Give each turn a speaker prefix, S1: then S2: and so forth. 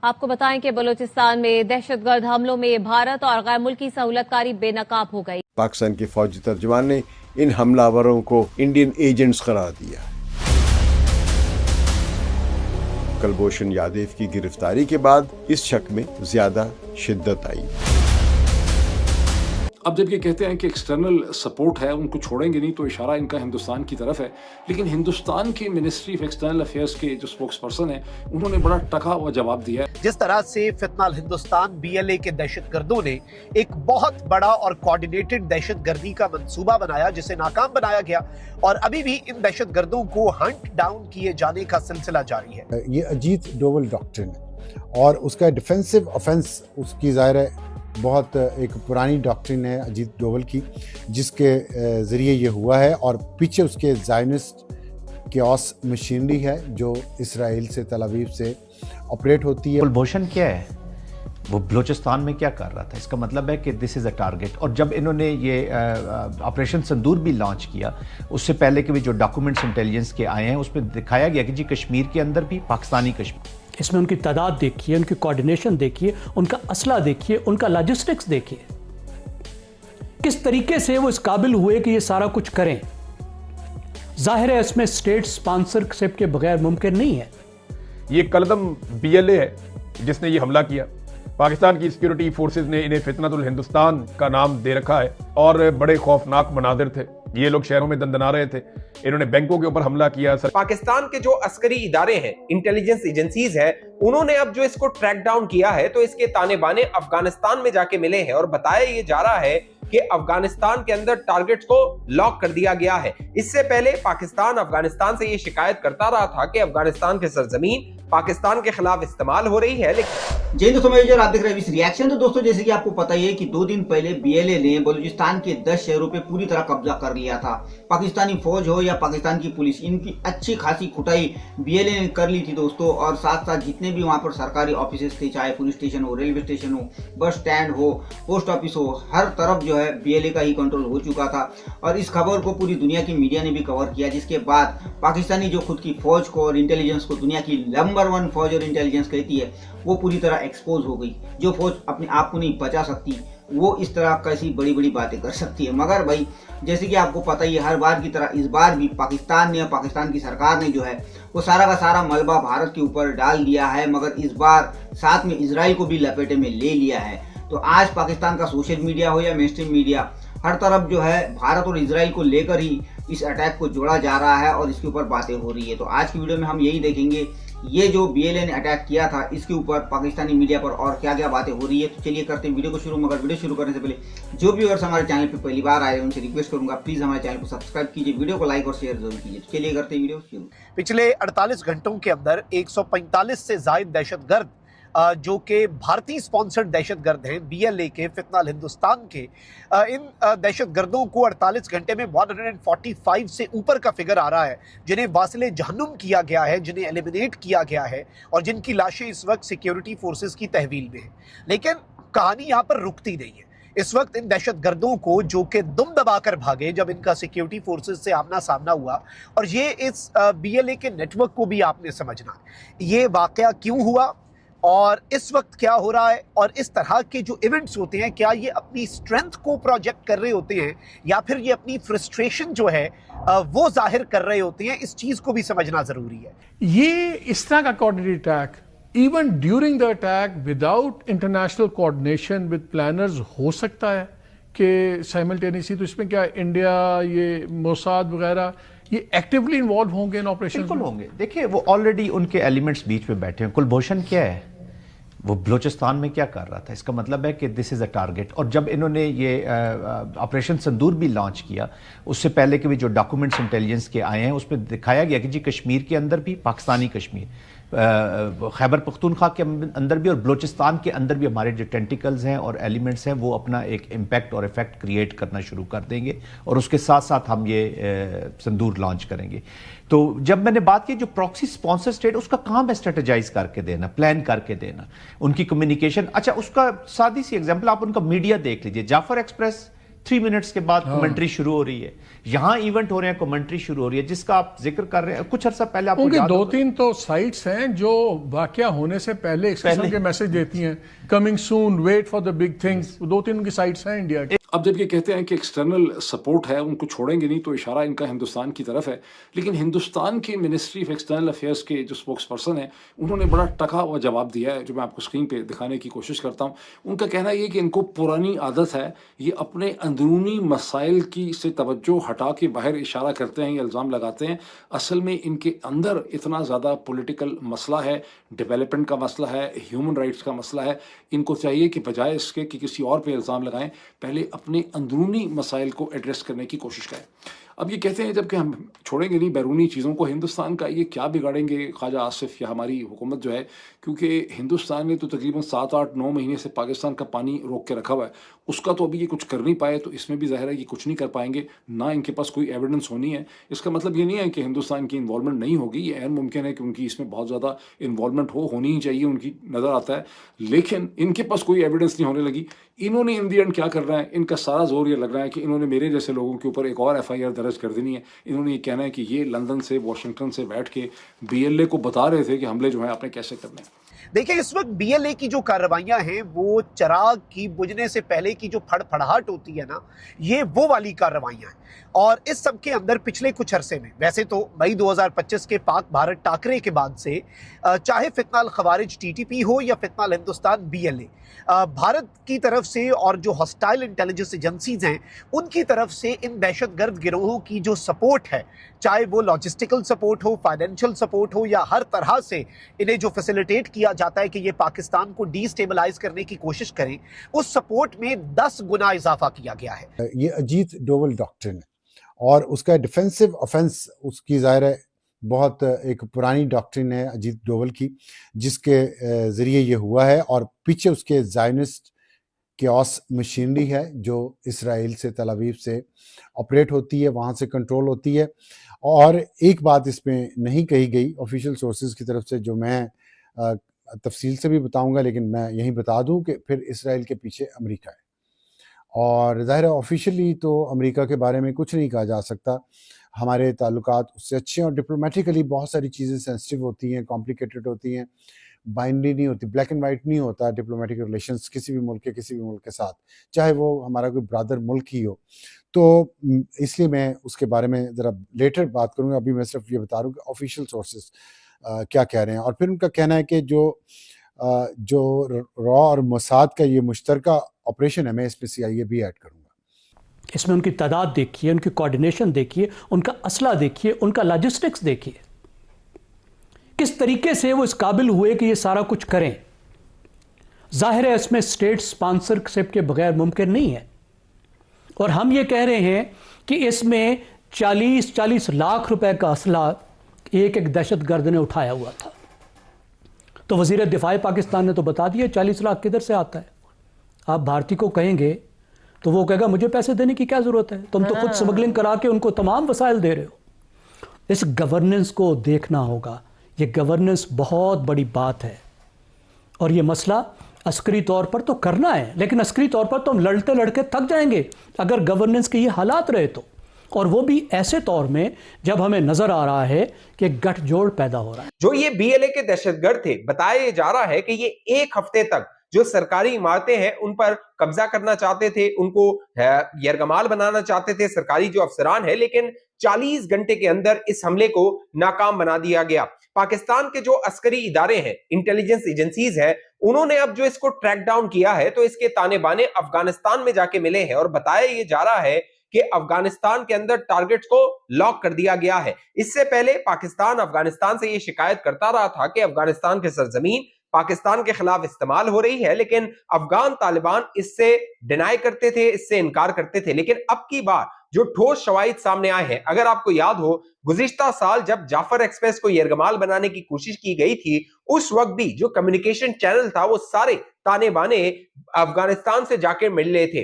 S1: آپ کو بتائیں کہ بلوچستان میں دہشت گرد حملوں میں بھارت اور غیر ملکی سہولت کاری بے نقاب ہو گئی۔
S2: پاکستان کے فوجی ترجمان نے ان حملہ آوروں کو انڈین ایجنٹس قرار دیا۔ کلبھوشن یادیو کی گرفتاری کے بعد اس شک میں زیادہ شدت آئی۔
S3: اب جب یہ کہتے ہیں کہ ایکسٹرنل سپورٹ ہے، ان کو چھوڑیں گے نہیں، تو اشارہ ان کا ہندوستان کی طرف ہے، لیکن ہندوستان کی منسٹری آف ایکسٹرنل افیئرز کے جو اسپوکس پرسن ہیں انہوں نے بڑا ٹکا ہوا جواب دیا ہے۔
S4: جس طرح سے فتنہ ہندوستان BLA کے دہشت گردوں نے ایک بہت بڑا اور کوارڈینیٹڈ دہشت گردی کا منصوبہ بنایا جسے ناکام بنایا گیا، اور ابھی بھی ان دہشت گردوں کو ہنٹ ڈاؤن کیے جانے کا سلسلہ جاری ہے۔
S5: یہ اجیت ڈوول ڈاکٹرن ہے اور اس کا ڈیفینسو آفینس اس کی ظاہر ہے بہت ایک پرانی ڈاکٹرن ہے اجیت ڈوول کی، جس کے ذریعے یہ ہوا ہے، اور پیچھے اس کے زائنسٹ کیوس مشینری ہے جو اسرائیل سے تل ابیب سے آپریٹ ہوتی ہے۔
S6: کلبھوشن کیا ہے؟ وہ بلوچستان میں کیا کر رہا تھا؟ اس کا مطلب ہے کہ دس از اے ٹارگٹ۔ اور جب انہوں نے یہ آپریشن سندور بھی لانچ کیا، اس سے پہلے کے بھی جو ڈاکومنٹس انٹیلیجنس کے آئے ہیں اس میں دکھایا گیا کہ جی کشمیر کے اندر بھی پاکستانی کشمیر،
S7: اس میں ان کی تعداد دیکھیے، ان کی کوارڈینیشن دیکھیے، ان کا اسلحہ دیکھیے، ان کا لاجسٹکس دیکھیے، کس طریقے سے وہ اس قابل ہوئے کہ یہ سارا کچھ کریں۔ ظاہر ہے اس میں اسٹیٹ اسپانسرشپ کے بغیر ممکن نہیں ہے۔
S8: یہ کلدم BLA ہے جس نے یہ حملہ کیا۔ پاکستان کی سیکیورٹی فورسز نے انہیں فتنۃ الہندوستان کا نام دے رکھا ہے، اور بڑے خوفناک مناظر تھے۔ یہ لوگ شہروں میں دندنا رہے تھے، انہوں نے بینکوں کے اوپر حملہ کیا۔
S9: پاکستان کے جو عسکری ادارے ہیں، انٹیلیجنس ایجنسیز ہیں، انہوں نے اب جو اس کو ٹریک ڈاؤن کیا ہے تو اس کے تانے بانے افغانستان میں جا کے ملے ہیں، اور بتایا یہ جا رہا ہے کہ افغانستان کے اندر ٹارگٹس کو لاک کر دیا گیا ہے۔ اس سے پہلے پاکستان افغانستان سے یہ شکایت کرتا رہا تھا کہ افغانستان کی سرزمین پاکستان کے خلاف استعمال ہو رہی ہے، لیکن
S10: جی دوستوں میجر آپ دیکھ رہے ہیں اس ریاکشن۔ تو دوستوں جیسے کہ آپ کو پتہ ہی ہے کہ 2 دن پہلے BLA نے بلوچستان کے 10 شہروں پہ پوری طرح قبضہ کر لیا تھا۔ پاکستانی فوج ہو یا پاکستان کی پولیس، ان کی اچھی خاصی کھٹائی BLA نے کر لی تھی دوستوں، اور ساتھ ساتھ جتنے بھی وہاں پر سرکاری آفیسز تھے، چاہے پولیس اسٹیشن ہو، ریلوے اسٹیشن ہو، بس سٹینڈ ہو، پوسٹ آفس ہو، ہر طرف جو ہے BLA کا ہی کنٹرول ہو چکا تھا۔ اور اس خبر کو پوری دنیا کی میڈیا نے بھی کور کیا، جس کے بعد پاکستانی جو خود کی فوج کو اور انٹیلیجنس کو دنیا کی نمبر 1 فوج اور انٹیلیجنس کہتی ہے، وہ پوری طرح ایکسپوز ہو گئی۔ جو فوج اپنے آپ کو نہیں بچا سکتی وہ اس طرح کیسی بڑی بڑی باتیں کر سکتی ہے۔ مگر بھائی جیسے کہ آپ کو پتہ ہی ہے، ہر بار کی طرح اس بار بھی پاکستان نے اور پاکستان کی سرکار نے جو ہے وہ سارا کا سارا ملبہ بھارت کے اوپر ڈال دیا ہے، مگر اس بار ساتھ میں اسرائیل کو بھی لپیٹے میں لے لیا ہے۔ تو آج پاکستان کا سوشل میڈیا ہو یا مین اسٹریم میڈیا، ہر طرف جو ہے بھارت اور اسرائیل کو لے کر ہی اس اٹیک کو جوڑا جا رہا ہے اور اس کے اوپر باتیں ہو رہی ہے۔ تو آج کی ویڈیو میں ہم یہی دیکھیں گے یہ جو BLA نے اٹیک کیا تھا اس کے اوپر پاکستانی میڈیا پر اور کیا کیا باتیں ہو رہی ہے۔ تو چلیے کرتے ہیں ویڈیو کو شروع، مگر ویڈیو شروع کرنے سے پہلے جو بھی اگر ہمارے چینل پہ پہلی بار آئے ان سے ریکویسٹ کروں گا پلیز ہمارے چینل کو سبسکرائب کیجیے، ویڈیو کو لائک اور شیئر ضرور کیجیے۔ تو چلیے کرتے ہیں ویڈیو شروع۔
S4: پچھلے 48 گھنٹوں کے اندر 145 سے زائد دہشت گرد جو کہ بھارتی سپانسرڈ دہشت گرد ہیں BLA کے، فتنہ ہندوستان کے، ان دہشت گردوں کو 48 گھنٹے میں 145 سے اوپر کا فگر آ رہا ہے جنہیں واصل جہنم کیا گیا ہے، جنہیں ایلیمینیٹ کیا گیا ہے، اور جن کی لاشیں اس وقت سیکیورٹی فورسز کی تحویل میں ہیں۔ لیکن کہانی یہاں پر رکتی نہیں ہے۔ اس وقت ان دہشت گردوں کو جو کہ دم دبا کر بھاگے جب ان کا سیکیورٹی فورسز سے آمنا سامنا ہوا، اور یہ اس BLA کے نیٹ ورک کو بھی آپ نے سمجھنا ہے، یہ واقعہ کیوں ہوا اور اس وقت کیا ہو رہا ہے، اور اس طرح کے جو ایونٹس ہوتے ہیں کیا یہ اپنی سٹرینتھ کو پروجیکٹ کر رہے ہوتے ہیں یا پھر یہ اپنی فرسٹریشن جو ہے وہ ظاہر کر رہے ہوتے ہیں، اس چیز کو بھی سمجھنا ضروری ہے۔
S11: یہ اس طرح کا coordinated attack even during the attack without international coordination with planners ہو سکتا ہے کہ سائملٹینیسلی، تو اس میں کیا انڈیا، یہ موساد وغیرہ یہ ایکٹیولی انوالو ہوں گے ان آپریشن؟
S6: بالکل ہوں گے۔ دیکھیں وہ آلریڈی ان کے ایلیمنٹس بیچ میں بیٹھے ہیں۔ کلبھوشن کیا ہے؟ وہ بلوچستان میں کیا کر رہا تھا؟ اس کا مطلب ہے کہ دس از اے ٹارگٹ۔ اور جب انہوں نے یہ آپریشن سندور بھی لانچ کیا، اس سے پہلے کے بھی جو ڈاکومنٹس انٹیلیجنس کے آئے ہیں اس میں دکھایا گیا کہ جی کشمیر کے اندر بھی پاکستانی کشمیر، خیبر پختونخوا کے اندر بھی اور بلوچستان کے اندر بھی ہمارے جو ٹینٹیکلز ہیں اور ایلیمنٹس ہیں وہ اپنا ایک امپیکٹ اور افیکٹ کریٹ کرنا شروع کر دیں گے، اور اس کے ساتھ ساتھ ہم یہ سندور لانچ کریں گے۔ تو جب میں نے بات کی جو پراکسی سپانسر اسٹیٹ، اس کا کام ہے اسٹریٹجائز کر کے دینا، پلان کر کے دینا، ان کی کمیونیکیشن۔ اچھا اس کا سادی سی ایگزامپل آپ ان کا میڈیا دیکھ لیجئے، جعفر ایکسپریس 3 منٹس کے بعد کمنٹری شروع ہو رہی ہے. یہاں ایونٹ ہو رہے ہیں, کمنٹری شروع ہو رہی ہے, جس کا آپ ذکر کر رہے ہیں. کچھ عرصہ پہلے آپ کو یاد
S11: دو تین تو سائٹس ہیں جو واقعہ ہونے سے پہلے ایک قسم کے میسج دیتی ہیں, coming soon, wait for the big things. 2-3 کی سائٹس ہیں انڈیا کی.
S3: اب جب یہ کہتے ہیں کہ ایکسٹرنل سپورٹ ہے, ان کو چھوڑیں گے نہیں, تو اشارہ ان کا ہندوستان کی طرف ہے. لیکن ہندوستان کی منسٹری آف ایکسٹرنل افیئرس کے جو اسپوکس پرسن ہیں, انہوں نے بڑا ٹکا ہوا جواب دیا ہے, جو میں آپ کو اسکرین پہ دکھانے کی کوشش کرتا ہوں. ان کا کہنا یہ کہ ان کو پرانی عادت ہے, یہ اپنے اندرونی مسائل کی سے توجہ ہٹا کے باہر اشارہ کرتے ہیں, یہ الزام لگاتے ہیں. اصل میں ان کے اندر اتنا زیادہ پولیٹیکل مسئلہ ہے, ڈیولپمنٹ کا مسئلہ ہے, ہیومن رائٹس کا مسئلہ ہے. ان کو چاہیے کہ بجائے اس کے کہ کسی اور پہ الزام لگائیں, پہلے اپنے اندرونی مسائل کو ایڈریس کرنے کی کوشش کریں. اب یہ کہتے ہیں جب کہ ہم چھوڑیں گے نہیں بیرونی چیزوں کو, ہندوستان کا یہ کیا بگاڑیں گے خواجہ آصف یا ہماری حکومت جو ہے, کیونکہ ہندوستان نے تو تقریباً 7-8-9 مہینے سے پاکستان کا پانی روک کے رکھا ہوا ہے. اس کا تو ابھی یہ کچھ کر نہیں پائے, تو اس میں بھی ظاہر ہے کہ کچھ نہیں کر پائیں گے, نہ ان کے پاس کوئی ایویڈنس ہونی ہے. اس کا مطلب یہ نہیں ہے کہ ہندوستان کی انوالومنٹ نہیں ہوگی, یہ عین ممکن ہے کہ ان کی اس میں بہت زیادہ انوالومنٹ ہونی ہی چاہیے, ان کی نظر آتا ہے, لیکن ان کے پاس کوئی ایویڈنس نہیں ہونے لگی. انہوں نے ان دی اینڈ کیا کر رہا ہے, ان کا سارا زور یہ لگ رہا ہے کہ انہوں نے میرے جیسے لوگوں کے اوپر ایک اور FIR درج کر دینی ہے. انہوں نے یہ کہنا ہے کہ یہ لندن سے, واشنگٹن سے بیٹھ کے BLA کو بتا رہے تھے کہ حملے جو ہیں آپ نے کیسے کرنے ہیں.
S4: دیکھیں اس وقت BLA کی جو کارروائیاں ہیں وہ چراغ کی بجھنے سے پہلے کی جو پھڑپھڑاہٹ ہوتی ہے نا, یہ وہ والی کارروائیاں ہیں. اور اس سب کے اندر پچھلے کچھ عرصے میں, ویسے تو مئی 2025 کے پاک بھارت ٹاکرے کے بعد سے, چاہے فتنہ الخوارج TTP ہو یا فتنہ الہندوستان BLA, بھارت کی طرف سے اور جو ہاسٹائل انٹیلیجنس ایجنسیز ہیں ان کی طرف سے ان دہشت گرد گروہوں کی جو سپورٹ ہے, چاہے وہ لاجسٹیکل سپورٹ ہو, فائنینشیل سپورٹ ہو, یا ہر طرح سے انہیں جو فیسیلیٹیٹ کیا جاتا ہے کہ یہ پاکستان کو ڈی سٹیبلائز کرنے کی کوشش کریں, اس سپورٹ میں 10 گنا اضافہ کیا گیا ہے.
S5: یہ اجیت ڈوول ڈاکٹرن ہے, اور اس کا ڈیفینسو افینس اس کی ظاہر ہے بہت ایک پرانی ڈاکٹرن ہے اجیت ڈوول کی, جس کے ذریعے یہ ہوا ہے. اور پیچھے اس کے زائنسٹ کیوس مشینری ہے جو اسرائیل سے, تل ابیب سے آپریٹ ہوتی ہے, وہاں سے کنٹرول ہوتی ہے. اور ایک بات اس میں نہیں کہی گئی آفیشیل سورسز کی طرف سے, جو میں تفصیل سے بھی بتاؤں گا, لیکن میں یہیں بتا دوں کہ پھر اسرائیل کے پیچھے امریکہ ہے. اور ظاہر ہے آفیشیلی تو امریکہ کے بارے میں کچھ نہیں کہا جا سکتا, ہمارے تعلقات اس سے اچھے ہیں, اور ڈپلومیٹیکلی بہت ساری چیزیں سینسٹیو ہوتی ہیں, کمپلیکیٹڈ ہوتی ہیں, بائنڈری نہیں ہوتی, بلیک اینڈ وائٹ نہیں ہوتا ڈپلومیٹک ریلیشنز کسی بھی ملک کے ساتھ, چاہے وہ ہمارا کوئی برادر ملک ہی ہو. تو اس لیے میں اس کے بارے میں ذرا لیٹر بات کروں گا, ابھی میں صرف یہ بتا رہا ہوں کہ آفیشیل سورسز کیا کہہ رہے ہیں. اور پھر ان کا کہنا ہے کہ جو را اور موساد کا یہ مشترکہ آپریشن ہے, میں اس میں CIA بھی ایڈ کروں گا.
S7: اس میں ان کی تعداد دیکھیے, ان کی کوارڈینیشن دیکھیے, ان کا اسلحہ دیکھیے, ان کا لاجسٹکس دیکھیے, کس طریقے سے وہ اس قابل ہوئے کہ یہ سارا کچھ کریں. ظاہر ہے اس میں اسٹیٹ اسپانسرشپ کے بغیر ممکن نہیں ہے. اور ہم یہ کہہ رہے ہیں کہ اس میں 40 لاکھ روپے کا اسلحہ ایک دہشت گرد نے اٹھایا ہوا تھا. تو وزیر دفاع پاکستان نے تو بتا دیا 40 لاکھ کدھر سے آتا ہے. آپ بھارتی کو کہیں گے تو وہ کہے گا مجھے پیسے دینے کی کیا ضرورت ہے, تم تو خود سمگلنگ کرا کے ان کو تمام وسائل دے رہے ہو. اس گورننس کو دیکھنا ہوگا, یہ گورننس بہت بڑی بات ہے. اور یہ مسئلہ عسکری طور پر تو کرنا ہے, لیکن عسکری طور پر تو ہم لڑتے تھک جائیں گے اگر گورننس کے یہ حالات رہے تو, اور وہ بھی ایسے طور میں جب ہمیں نظر آ رہا ہے کہ گٹھ جوڑ پیدا ہو رہا ہے.
S9: جو یہ BLA کے دہشت گرد تھے, بتایا جا رہا ہے کہ یہ ایک ہفتے تک جو سرکاری عمارتیں ہیں ان پر قبضہ کرنا چاہتے تھے, ان کو یرغمال بنانا چاہتے تھے سرکاری جو افسران ہیں, لیکن 40 گھنٹے کے اندر اس حملے کو ناکام بنا دیا گیا. پاکستان کے جو عسکری ادارے ہیں, انٹیلیجنس ایجنسیز ہیں, انہوں نے اب جو اس کو ٹریک ڈاؤن کیا ہے تو اس کے تانے بانے افغانستان میں جا کے ملے ہیں, اور بتایا یہ جا رہا ہے کہ افغانستان کے اندر ٹارگٹس کو لاک کر دیا گیا ہے. اس سے پہلے پاکستان افغانستان سے یہ شکایت کرتا رہا تھا کہ افغانستان کے سرزمین پاکستان کے خلاف استعمال ہو رہی ہے, لیکن افغان طالبان اس سے ڈینائی کرتے تھے, اس سے انکار کرتے تھے. لیکن اب کی بار جو ٹھوس شواہد سامنے آئے ہیں, اگر آپ کو یاد ہو گزشتہ سال جب جعفر ایکسپریس کو یرغمال بنانے کی کوشش کی گئی تھی, اس وقت بھی جو کمیونیکیشن چینل تھا وہ سارے تانے بانے افغانستان سے جا کے مل رہے تھے.